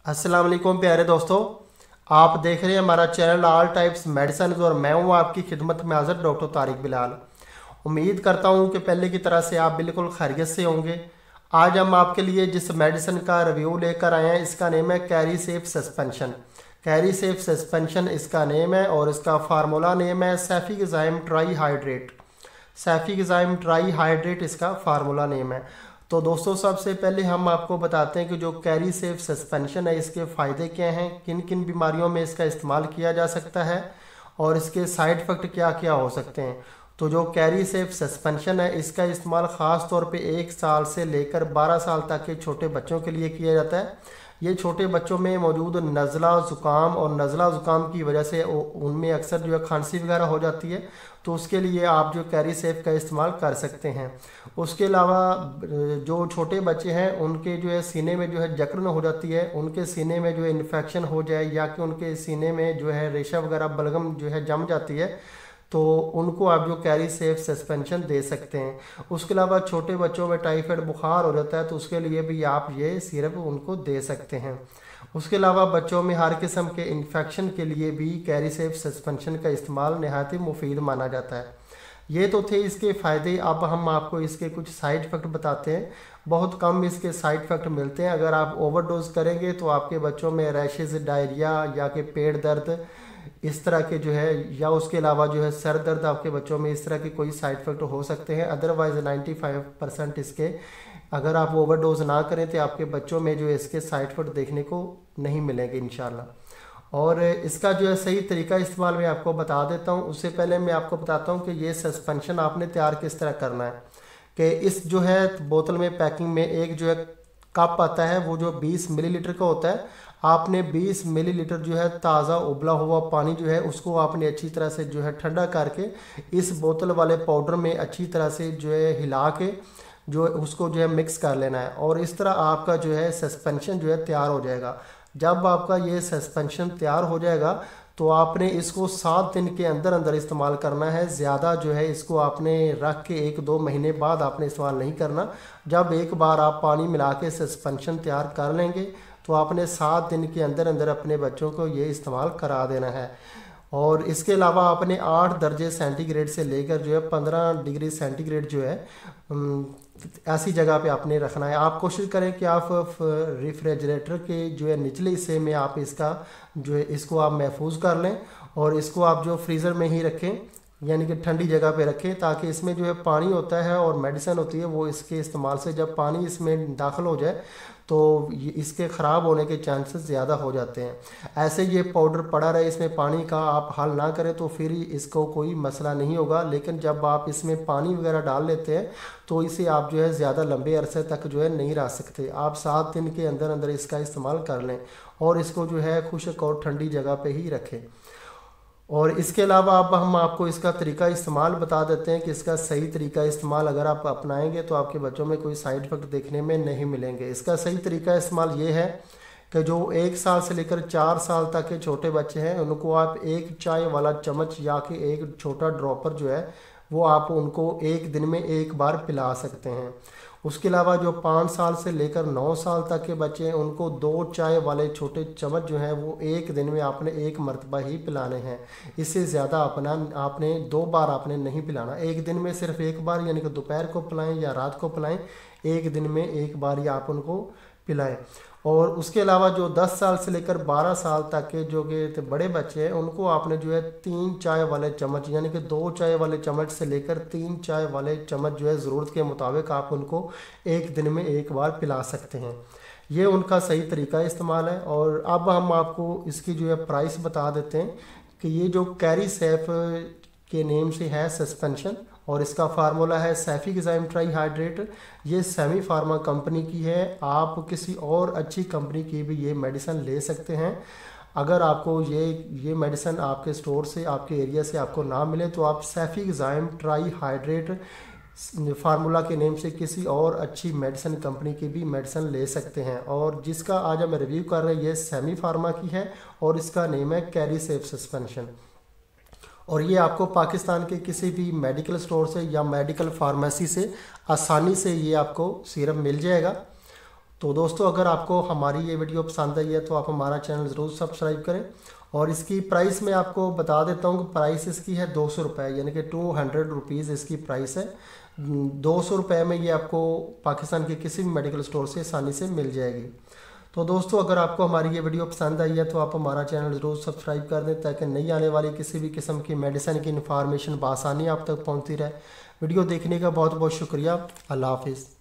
अस्सलाम वालेकुम प्यारे दोस्तों, आप देख रहे हैं हमारा चैनल ऑल टाइप्स मेडिसिन और मैं हूं आपकी खिदमत में हाजिर डॉक्टर तारिक बिलाल। उम्मीद करता हूं कि पहले की तरह से आप बिल्कुल खैरियत से होंगे। आज हम आपके लिए जिस मेडिसिन का रिव्यू लेकर आए हैं इसका नेम है carry safe suspension. Carry safe suspension इसका नेम है और इसका फार्मूला नेम है सेफिगजाइम ट्राई हाइड्रेट। सैफिगजाइम ट्राई हाइड्रेट इसका फार्मूला नेम है। तो दोस्तों, सबसे पहले हम आपको बताते हैं कि जो कैरी सेफ सस्पेंशन है इसके फ़ायदे क्या हैं, किन किन बीमारियों में इसका इस्तेमाल किया जा सकता है और इसके साइड इफ़ेक्ट क्या क्या हो सकते हैं। तो जो कैरी सेफ सस्पेंशन है इसका इस्तेमाल ख़ास तौर पे 1 साल से लेकर 12 साल तक के छोटे बच्चों के लिए किया जाता है। ये छोटे बच्चों में मौजूद नज़ला ज़ुकाम और नज़ला ज़ुकाम की वजह से उनमें अक्सर जो है खांसी वगैरह हो जाती है, तो उसके लिए आप जो कैरी सेफ का इस्तेमाल कर सकते हैं। उसके अलावा जो छोटे बच्चे हैं उनके जो है सीने में जो है जकड़न हो जाती है, उनके सीने में जो है इन्फेक्शन हो जाए या कि उनके सीने में जो है रेशा वगैरह बलगम जो है जम जाती है, तो उनको आप जो कैरी सेफ सस्पेंशन दे सकते हैं। उसके अलावा छोटे बच्चों में टाइफाइड बुखार हो जाता है तो उसके लिए भी आप ये सिरप उनको दे सकते हैं। उसके अलावा बच्चों में हर किस्म के इन्फेक्शन के लिए भी कैरी सेफ सस्पेंशन का इस्तेमाल नहायत ही मुफीद माना जाता है। ये तो थे इसके फ़ायदे। अब हम आपको इसके कुछ साइड इफ़ेक्ट बताते हैं। बहुत कम इसके साइड इफ़ेक्ट मिलते हैं। अगर आप ओवरडोज करेंगे तो आपके बच्चों में रैशेज, डायरिया या कि पेट दर्द इस तरह के जो है, या उसके अलावा जो है सर दर्द आपके बच्चों में, इस तरह के कोई साइड इफ़ेक्ट हो सकते हैं। अदरवाइज़ 95% इसके अगर आप ओवरडोज ना करें तो आपके बच्चों में जो इसके साइड इफ़ेक्ट देखने को नहीं मिलेंगे इंशाल्लाह। और इसका जो है सही तरीका इस्तेमाल मैं आपको बता देता हूँ। उससे पहले मैं आपको बताता हूँ कि ये सस्पेंशन आपने तैयार किस तरह करना है। कि इस जो है बोतल में पैकिंग में एक जो है कप आता है, वो जो 20 मिलीलीटर का होता है। आपने 20 मिलीलीटर जो है ताज़ा उबला हुआ पानी जो है उसको आपने अच्छी तरह से जो है ठंडा करके इस बोतल वाले पाउडर में अच्छी तरह से जो है हिला के जो उसको जो है मिक्स कर लेना है। और इस तरह आपका जो है सस्पेंशन जो है तैयार हो जाएगा। जब आपका ये सस्पेंशन तैयार हो जाएगा तो आपने इसको 7 दिन के अंदर अंदर इस्तेमाल करना है। ज़्यादा जो है इसको आपने रख के 1-2 महीने बाद आपने इस्तेमाल नहीं करना। जब एक बार आप पानी मिला के सस्पेंशन तैयार कर लेंगे तो आपने 7 दिन के अंदर अंदर अपने बच्चों को ये इस्तेमाल करा देना है। और इसके अलावा आपने 8 दर्जे सेंटीग्रेड से लेकर जो है 15 डिग्री सेंटीग्रेड जो है ऐसी जगह पे आपने रखना है। आप कोशिश करें कि आप रेफ्रिजरेटर के जो है निचले हिस्से में आप इसका जो है इसको आप महफूज कर लें और इसको आप जो फ्रीज़र में ही रखें, यानी कि ठंडी जगह पे रखें, ताकि इसमें जो है पानी होता है और मेडिसिन होती है वो इसके इस्तेमाल से जब पानी इसमें दाखिल हो जाए तो इसके ख़राब होने के चांसेस ज़्यादा हो जाते हैं। ऐसे ये पाउडर पड़ा रहे, इसमें पानी का आप हल ना करें तो फिर इसको कोई मसला नहीं होगा। लेकिन जब आप इसमें पानी वगैरह डाल लेते हैं तो इसे आप जो है ज़्यादा लंबे अरसे तक जो है नहीं रख सकते। आप 7 दिन के अंदर अंदर इसका इस्तेमाल कर लें और इसको जो है खुश्क और ठंडी जगह पे ही रखें। और इसके अलावा अब हम आपको इसका तरीका इस्तेमाल बता देते हैं कि इसका सही तरीका इस्तेमाल अगर आप अपनाएंगे तो आपके बच्चों में कोई साइड इफ़ेक्ट देखने में नहीं मिलेंगे। इसका सही तरीका इस्तेमाल ये है कि जो 1 साल से लेकर 4 साल तक के छोटे बच्चे हैं उनको आप एक चाय वाला चम्मच या कि एक छोटा ड्रॉपर जो है वो आप उनको एक दिन में एक बार पिला सकते हैं। उसके अलावा जो 5 साल से लेकर 9 साल तक के बच्चे हैं उनको 2 चाय वाले छोटे चम्मच जो हैं वो एक दिन में आपने एक मरतबा ही पिलाने हैं। इससे ज़्यादा आपने 2 बार आपने नहीं पिलाना। एक दिन में सिर्फ एक बार, यानी कि दोपहर को पिलाएं या रात को पिलाएं, एक दिन में एक बार ही आप उनको पिलाएं। और उसके अलावा जो 10 साल से लेकर 12 साल तक के जो कि बड़े बच्चे हैं उनको आपने जो है 3 चाय वाले चम्मच, यानी कि 2 चाय वाले चम्मच से लेकर 3 चाय वाले चम्मच जो है ज़रूरत के मुताबिक आप उनको एक दिन में एक बार पिला सकते हैं। ये उनका सही तरीका इस्तेमाल है। और अब हम आपको इसकी जो है प्राइस बता देते हैं कि ये जो कैरी सेफ के नेम से है सस्पेंशन और इसका फार्मूला है सैफिगजाइम ट्राई हाइड्रेट। ये सेमी फार्मा कंपनी की है। आप किसी और अच्छी कंपनी की भी ये मेडिसिन ले सकते हैं। अगर आपको ये मेडिसिन आपके स्टोर से, आपके एरिया से आपको ना मिले तो आप सैफिगजाइम ट्राई हाइड्रेट फार्मूला के नेम से किसी और अच्छी मेडिसिन कंपनी की भी मेडिसिन ले सकते हैं। और जिसका आज हम रिव्यू कर रहे हैं ये सेमी फार्मा की है और इसका नेम है कैरी सेफ सस्पेंशन। और ये आपको पाकिस्तान के किसी भी मेडिकल स्टोर से या मेडिकल फार्मेसी से आसानी से ये आपको सीरप मिल जाएगा। तो दोस्तों अगर आपको हमारी ये वीडियो पसंद आई है तो आप हमारा चैनल ज़रूर सब्सक्राइब करें। और इसकी प्राइस मैं आपको बता देता हूँ कि प्राइस इसकी है 200 रुपये, यानी कि 200 रुपीज़ इसकी प्राइस है। 200 रुपये में ये आपको पाकिस्तान के किसी भी मेडिकल स्टोर से आसानी से मिल जाएगी। तो दोस्तों अगर आपको हमारी ये वीडियो पसंद आई है तो आप हमारा चैनल ज़रूर सब्सक्राइब कर दें, ताकि नई आने वाली किसी भी किस्म की मेडिसिन की इन्फॉर्मेशन बआसानी आप तक पहुँचती रहे। वीडियो देखने का बहुत बहुत शुक्रिया। अल्लाह हाफिज़।